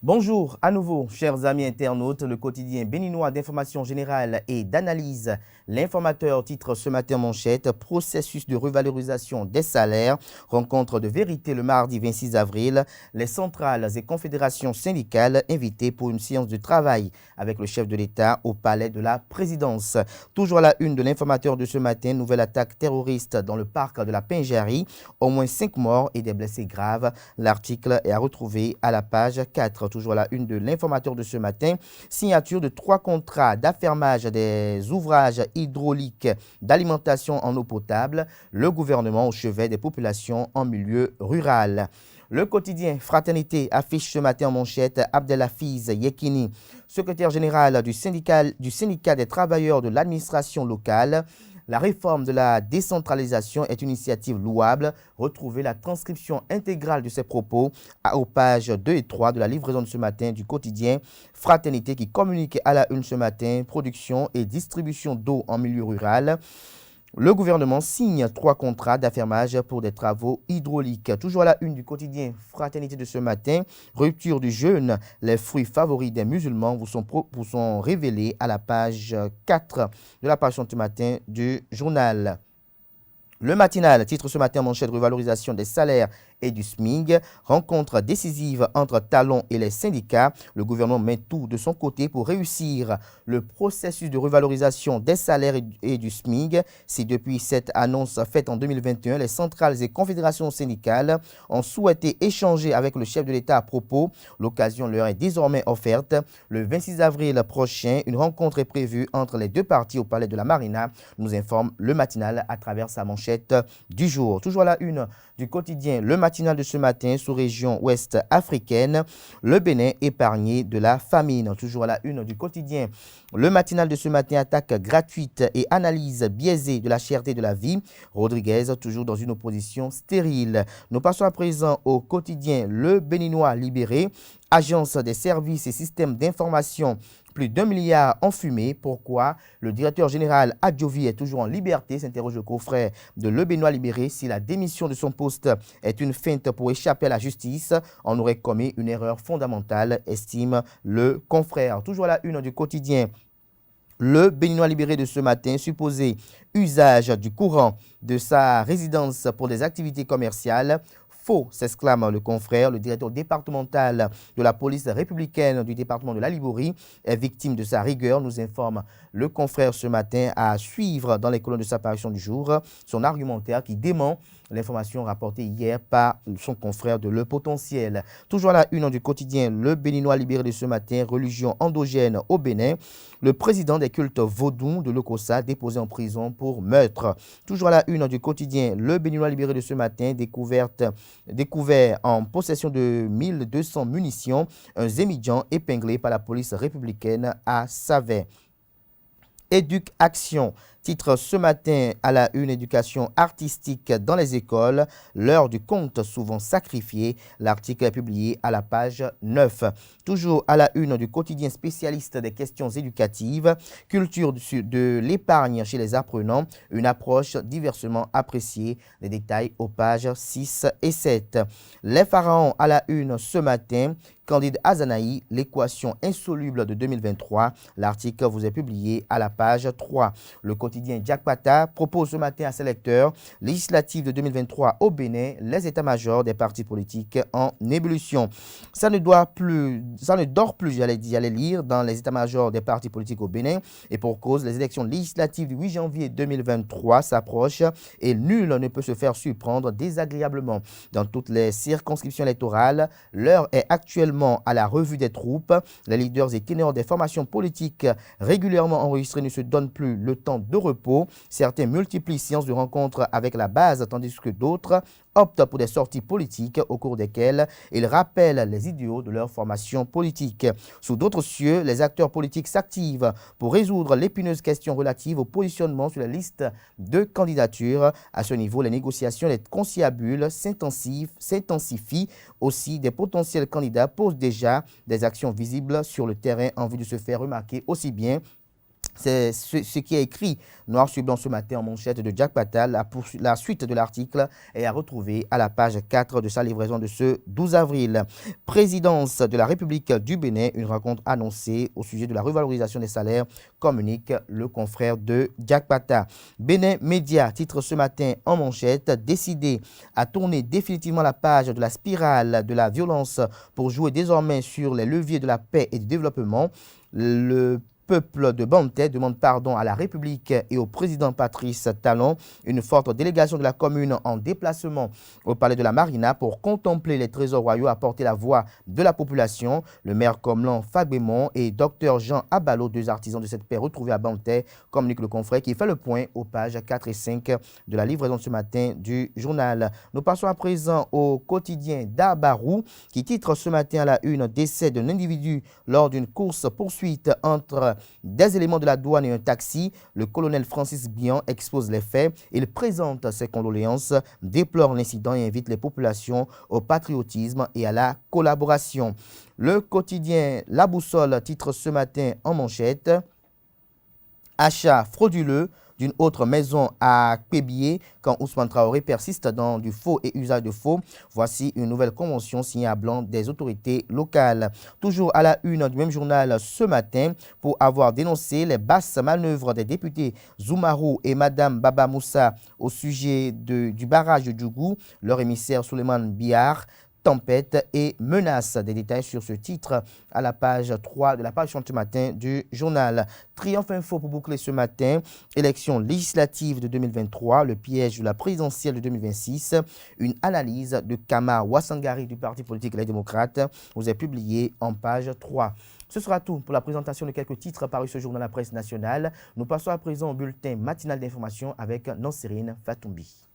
Bonjour à nouveau, chers amis internautes, le quotidien béninois d'information générale et d'analyse. L'informateur titre ce matin manchette, processus de revalorisation des salaires, rencontre de vérité le mardi 26 avril. Les centrales et confédérations syndicales invitées pour une séance de travail avec le chef de l'État au palais de la présidence. Toujours à la une de l'informateur de ce matin, nouvelle attaque terroriste dans le parc de la Pingerie, au moins 5 morts et des blessés graves. L'article est à retrouver à la page 4. Toujours à la une de l'informateur de ce matin, signature de 3 contrats d'affermage des ouvrages hydrauliques d'alimentation en eau potable, le gouvernement au chevet des populations en milieu rural. Le quotidien Fraternité affiche ce matin en manchette Abdelafiz Yekini, secrétaire général du syndicat des travailleurs de l'administration locale. La réforme de la décentralisation est une initiative louable. Retrouvez la transcription intégrale de ces propos aux pages 2 et 3 de la livraison de ce matin du quotidien Fraternité qui communique à la une ce matin production et distribution d'eau en milieu rural. Le gouvernement signe 3 contrats d'affermage pour des travaux hydrauliques. Toujours à la une du quotidien Fraternité de ce matin, rupture du jeûne, les fruits favoris des musulmans vous sont révélés à la page 4 de la page de ce matin du journal. Le matinal titre ce matin manchette revalorisation des salaires et du SMIG, rencontre décisive entre Talon et les syndicats. Le gouvernement met tout de son côté pour réussir le processus de revalorisation des salaires et du SMIG. Si depuis cette annonce faite en 2021, les centrales et confédérations syndicales ont souhaité échanger avec le chef de l'État à propos, l'occasion leur est désormais offerte. Le 26 avril prochain, une rencontre est prévue entre les deux parties au palais de la Marina, nous informe le matinal à travers sa manchette du jour. Toujours à la une du quotidien, le matinal de ce matin sous région ouest africaine, le Bénin épargné de la famine. Toujours à la une du quotidien, le matinal de ce matin, attaque gratuite et analyse biaisée de la cherté de la vie. Rodriguez toujours dans une opposition stérile. Nous passons à présent au quotidien Le Béninois libéré, agence des services et systèmes d'information. Plus d'1 milliard en fumée. Pourquoi le directeur général Adjovi est toujours en liberté, s'interroge le confrère de Le Béninois libéré. Si la démission de son poste est une feinte pour échapper à la justice, on aurait commis une erreur fondamentale, estime le confrère. Toujours à la une du quotidien Le Béninois libéré de ce matin, supposé usage du courant de sa résidence pour des activités commerciales. Faux, s'exclame le confrère. Le directeur départemental de la police républicaine du département de la Liborie est victime de sa rigueur, nous informe le confrère ce matin, à suivre dans les colonnes de sa parution du jour son argumentaire qui dément l'information rapportée hier par son confrère de Le Potentiel. Toujours à la une du quotidien Le Béninois libéré de ce matin, religion endogène au Bénin. Le président des cultes vaudous de l'Okossa déposé en prison pour meurtre. Toujours à la une du quotidien Le Béninois libéré de ce matin, découvert en possession de 1200 munitions, un Zémidjan épinglé par la police républicaine à Savet. Éduc Action titre ce matin à la une éducation artistique dans les écoles, l'heure du conte souvent sacrifié. L'article est publié à la page 9. Toujours à la une du quotidien spécialiste des questions éducatives, culture de l'épargne chez les apprenants, une approche diversement appréciée. Les détails aux pages 6 et 7. Les pharaons à la une ce matin, Candide Azanaï, l'équation insoluble de 2023. L'article vous est publié à la page 3. Le quotidien Jack Pata propose ce matin à ses lecteurs législative de 2023 au Bénin, les états-majors des partis politiques en ébullition. Ça ne dort plus, j'allais lire, dans les états-majors des partis politiques au Bénin. Et pour cause, les élections législatives du 8 janvier 2023 s'approchent et nul ne peut se faire surprendre désagréablement. Dans toutes les circonscriptions électorales, l'heure est actuellement à la revue des troupes. Les leaders et ténors des formations politiques régulièrement enregistrées ne se donnent plus le temps de repos. Certains multiplient séances de rencontres avec la base, tandis que d'autres optent pour des sorties politiques au cours desquelles ils rappellent les idéaux de leur formation politique. Sous d'autres cieux, les acteurs politiques s'activent pour résoudre l'épineuse question relative au positionnement sur la liste de candidatures. À ce niveau, les négociations et les conciliabules s'intensifient. Aussi, des potentiels candidats posent déjà des actions visibles sur le terrain en vue de se faire remarquer aussi bien C'est ce qui est écrit noir sur blanc ce matin en manchette de Jack Patal. La suite de l'article est à retrouver à la page 4 de sa livraison de ce 12 avril. Présidence de la République du Bénin, une rencontre annoncée au sujet de la revalorisation des salaires, communique le confrère de Jack Patal. Bénin Média titre ce matin en manchette, décidé à tourner définitivement la page de la spirale de la violence pour jouer désormais sur les leviers de la paix et du développement. Le peuple de Bantais demande pardon à la République et au président Patrice Talon. Une forte délégation de la commune en déplacement au palais de la Marina pour contempler les trésors royaux a porté la voix de la population. Le maire Comlan Fagbémont et Dr Jean Abalo, deux artisans de cette paix retrouvés à Bantais, communique le confrère qui fait le point aux pages 4 et 5 de la livraison de ce matin du journal. Nous passons à présent au quotidien d'Abarou qui titre ce matin à la une décès d'un individu lors d'une course-poursuite entre des éléments de la douane et un taxi. Le colonel Francis Bian expose les faits. Il présente ses condoléances, déplore l'incident et invite les populations au patriotisme et à la collaboration. Le quotidien La Boussole titre ce matin en manchette « Achat frauduleux d'une autre maison à Pébier quand Ousmane Traoré persiste dans du faux et usage de faux. Voici une nouvelle convention signée à blanc des autorités locales. » Toujours à la une du même journal ce matin, pour avoir dénoncé les basses manœuvres des députés Zoumarou et Madame Baba Moussa au sujet du barrage de Djougou, leur émissaire Souleymane Biar tempête et menace. Des détails sur ce titre à la page 3 de la page ce matin du journal. Triomphe Info pour boucler ce matin. Élection législative de 2023, le piège de la présidentielle de 2026. Une analyse de Kama Wassangari du parti politique Les Démocrates vous est publiée en page 3. Ce sera tout pour la présentation de quelques titres parus ce jour dans la presse nationale. Nous passons à présent au bulletin matinal d'information avec Nancérine Fatoumbi.